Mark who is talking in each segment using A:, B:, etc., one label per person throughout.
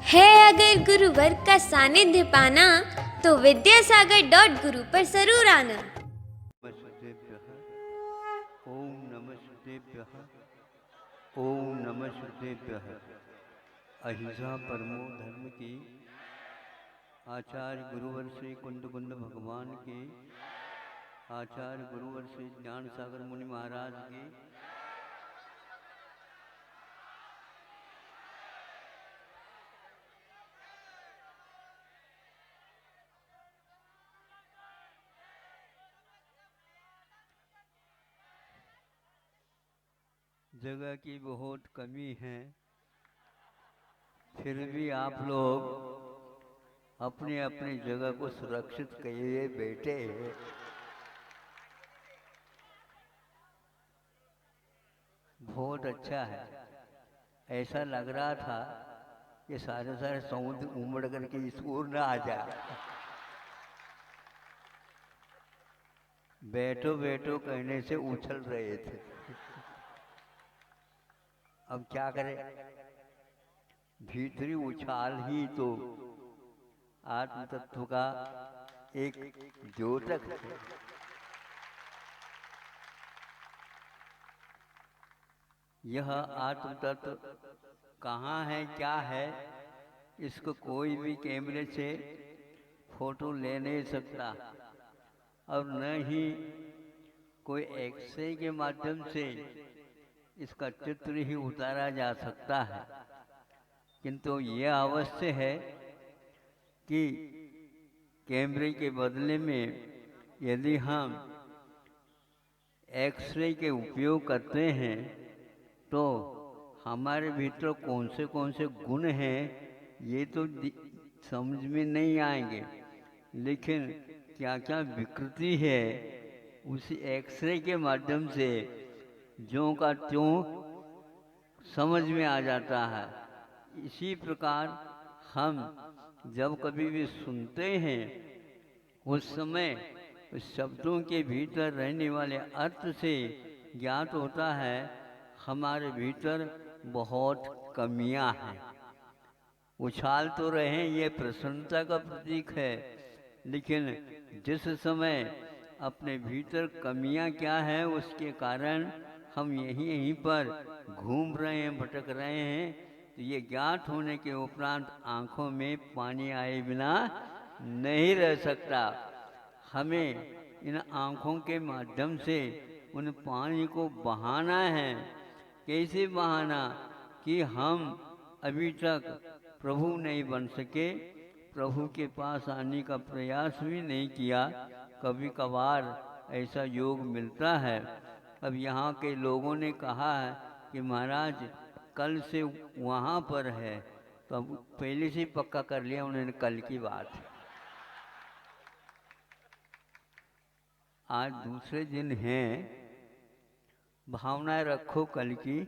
A: है अगर गुरुवर का सानिध्य पाना तो विद्यासागर.गुरु पर जरूर आना।
B: नमस्तेभ्यः ओम नमस्तेभ्यः ओम नमस्तेभ्यः। अहिंसा परमो धर्म की आचार्य गुरुवर श्री कुंद कुंद भगवान की, आचार्य गुरुवर श्री ज्ञान सागर मुनि महाराज की, जगह की बहुत कमी है, फिर भी आप लोग अपनी अपनी जगह को सुरक्षित किए बैठे हैं। बहुत अच्छा है। ऐसा लग रहा था कि सारे सारे समुद्र उमड़ करके इस ओर न आ जाए। बैठो बैठो कहने से उछल रहे थे। अब क्या करें, भीतरी उछाल ही तो आत्म तत्व का एक द्योतक है। यह आत्म तत्व कहाँ है, क्या है, इसको कोई भी कैमरे से फोटो ले नहीं सकता और न ही कोई एक्सरे के माध्यम से इसका चित्र ही उतारा जा सकता है। किंतु यह अवश्य है कि कैमरे के बदले में यदि हम एक्सरे के उपयोग करते हैं तो हमारे भीतर कौन से गुण हैं ये तो समझ में नहीं आएंगे, लेकिन क्या क्या विकृति है उसी एक्सरे के माध्यम से ज्यों का त्यों समझ में आ जाता है। इसी प्रकार हम जब कभी भी सुनते हैं उस समय उस शब्दों के भीतर रहने वाले अर्थ से ज्ञात होता है हमारे भीतर बहुत कमियां हैं। उछाल तो रहे ये प्रसन्नता का प्रतीक है, लेकिन जिस समय अपने भीतर कमियां क्या है उसके कारण हम यहीं पर घूम रहे हैं, भटक रहे हैं, तो ये ज्ञात होने के उपरांत आंखों में पानी आए बिना नहीं रह सकता। हमें इन आंखों के माध्यम से उन पानी को बहाना है। कैसे बहाना कि हम अभी तक प्रभु नहीं बन सके, प्रभु के पास आने का प्रयास भी नहीं किया। कभी कभार ऐसा योग मिलता है। अब यहाँ के लोगों ने कहा है कि महाराज कल से वहाँ पर है, तो अब पहले से पक्का कर लिया उन्होंने कल की बात। आज दूसरे दिन हैं, भावनाएं रखो कल की,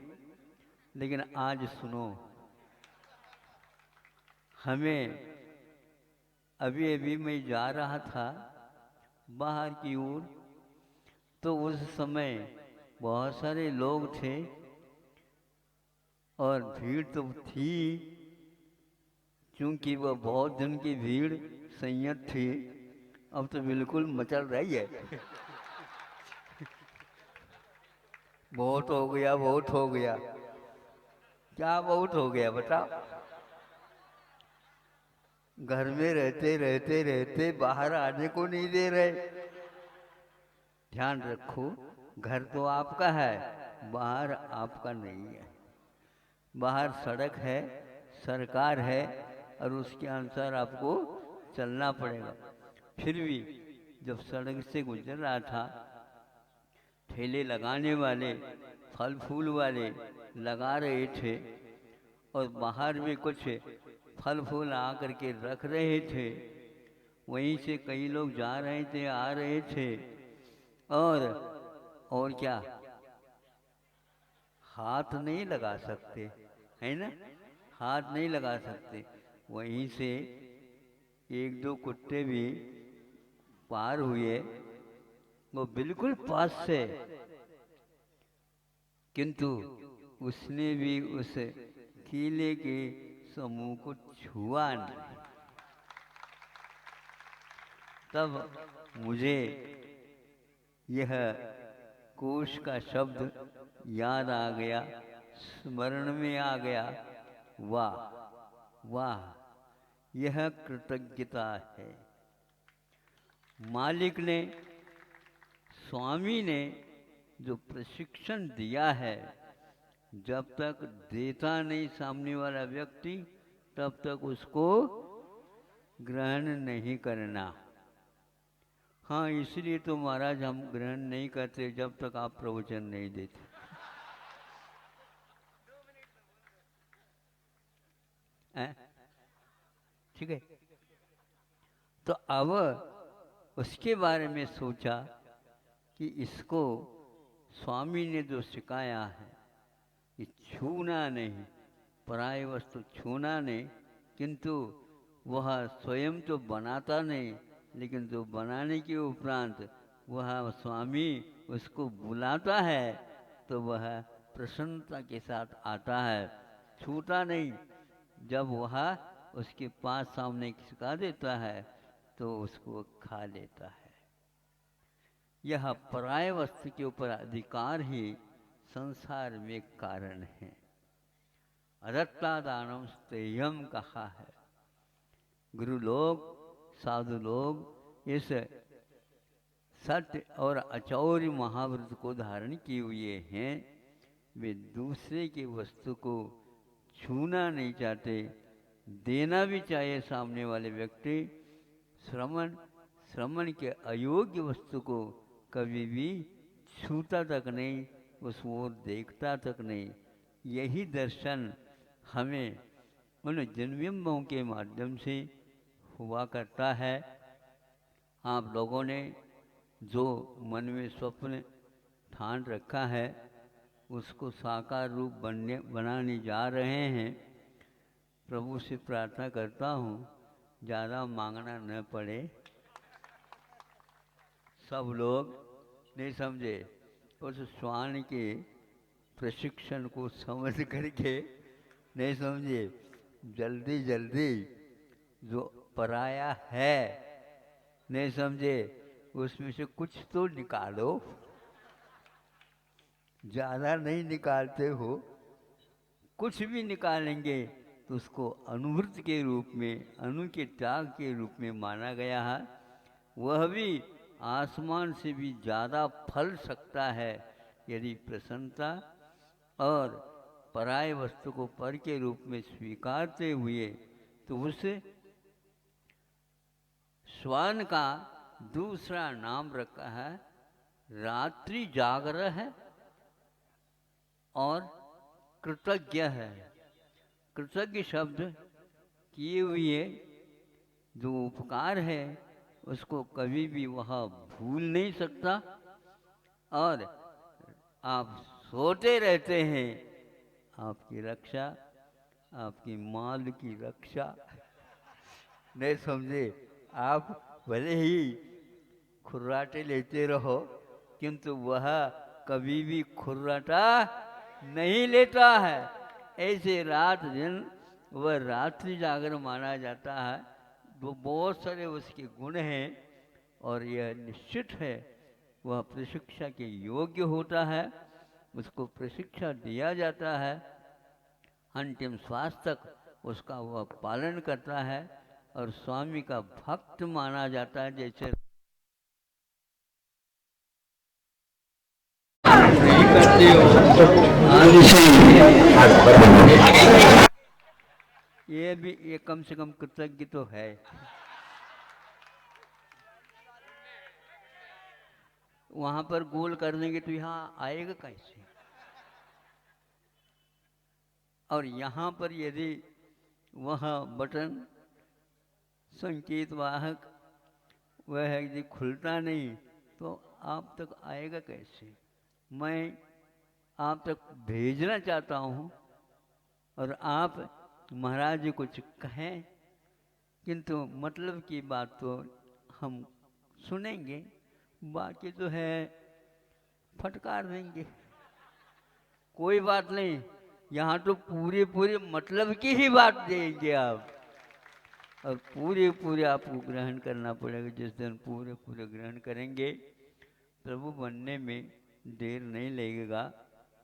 B: लेकिन आज सुनो। हमें अभी मैं जा रहा था बाहर की ओर, तो उस समय बहुत सारे लोग थे और भीड़ तो थी, क्योंकि वह बहुत दिन की भीड़ संयत थी। अब तो बिल्कुल मचल रही है। बहुत हो गया, बहुत हो गया। क्या बहुत हो गया बताओ? घर में रहते रहते रहते बाहर आने को नहीं दे रहे। ध्यान रखो, घर तो आपका है, बाहर आपका नहीं है। बाहर सड़क है, सरकार है और उसके अनुसार आपको चलना पड़ेगा। फिर भी जब सड़क से गुजर रहा था, ठेले लगाने वाले, फल फूल वाले लगा रहे थे और बाहर भी कुछ फल फूल आ करके रख रहे थे। वहीं से कई लोग जा रहे थे, आ रहे थे, और क्या, हाथ नहीं लगा सकते, है ना? हाथ नहीं लगा सकते। वहीं से एक दो कुत्ते भी पार हुए, वो बिल्कुल पास से, किंतु उसने भी उस कीले के समूह को छुआ नहीं। तब मुझे यह कोश का शब्द याद आ गया, स्मरण में आ गया। वाह वाह, यह कृतज्ञता है। मालिक ने, स्वामी ने जो प्रशिक्षण दिया है, जब तक देता नहीं सामने वाला व्यक्ति, तब तक उसको ग्रहण नहीं करना। हाँ, इसलिए तो महाराज हम ग्रहण नहीं करते जब तक आप प्रवचन नहीं देते। ठीक है। तो अब उसके बारे में सोचा कि इसको स्वामी ने जो सिखाया है कि छूना नहीं, पराय वस्तु छूना नहीं, किंतु वह स्वयं तो बनाता नहीं, लेकिन जो बनाने के उपरांत वह स्वामी उसको बुलाता है तो वह प्रसन्नता के साथ आता है, छूता नहीं। जब वह उसके पास सामने खिसका देता है तो उसको खा लेता है। यह पराय वस्तु के ऊपर अधिकार ही संसार में कारण है। अदत्तादानम स्तेयम कहा है। गुरु लोग, साधु लोग इस सत्य और अचौर्य महाव्रत को धारण किए हुए हैं। वे दूसरे की वस्तु को छूना नहीं चाहते, देना भी चाहिए सामने वाले व्यक्ति। श्रवण के अयोग्य वस्तु को कभी भी छूता तक नहीं, उस ओर देखता तक नहीं। यही दर्शन हमें उन जन्मबिंबों के माध्यम से हुआ करता है। आप लोगों ने जो मन में स्वप्न ठान रखा है, उसको साकार रूप बनाने जा रहे हैं। प्रभु से प्रार्थना करता हूँ ज़्यादा मांगना न पड़े। सब लोग नहीं समझे, उस श्वान के प्रशिक्षण को समझ करके नहीं समझे, जल्दी जल्दी जो पराया है नहीं समझे, उसमें से कुछ तो निकालो। ज़्यादा नहीं निकालते हो, कुछ भी निकालेंगे तो उसको अनुभूति के रूप में, अनु के त्याग के रूप में माना गया है। वह भी आसमान से भी ज़्यादा फल सकता है यदि प्रसन्नता और पराय वस्तु को पर के रूप में स्वीकारते हुए। तो उस श्वान का दूसरा नाम रखा है रात्रि जागरण है और कृतज्ञ है। कृतज्ञ शब्द किए हुए जो उपकार है उसको कभी भी वह भूल नहीं सकता। और आप सोते रहते हैं, आपकी रक्षा, आपकी माल की रक्षा नहीं समझे। आप भले ही खुर्राटे लेते रहो, किंतु वह कभी भी खुर्राटा नहीं लेता है। ऐसे रात दिन वह रात्रि जागर माना जाता है। वो बहुत सारे उसके गुण हैं और यह निश्चित है वह प्रशिक्षा के योग्य होता है। उसको प्रशिक्षा दिया जाता है, अंतिम श्वास तक उसका वह पालन करता है और स्वामी का भक्त माना जाता है। जैसे ये कम से कम कृतज्ञ तो है। वहां पर गोल कर देंगे तो यहाँ आएगा कैसे? और यहाँ पर यदि वह बटन संकेत वाहक वह यदि खुलता नहीं तो आप तक आएगा कैसे? मैं आप तक भेजना चाहता हूँ और आप महाराज जी कुछ कहें, किंतु मतलब की बात तो हम सुनेंगे, बाकी तो है फटकार देंगे। कोई बात नहीं, यहाँ तो पूरे पूरे मतलब की ही बात देंगे आप, और पूरे पूरे आपको ग्रहण करना पड़ेगा। जिस दिन पूरे पूरे ग्रहण करेंगे, प्रभु बनने में देर नहीं लगेगा।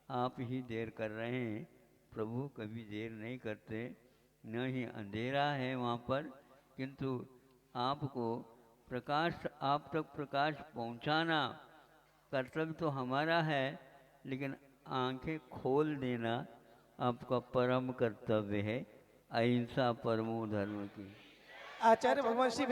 B: आप ही देर कर रहे हैं, प्रभु कभी देर नहीं करते। न ही अंधेरा है वहाँ पर, किंतु आपको प्रकाश, आप तक प्रकाश पहुँचाना कर्तव्य तो हमारा है, लेकिन आंखें खोल देना आपका परम कर्तव्य है। अहिंसा परमो धर्म की।
C: आचार्य भगवान श्री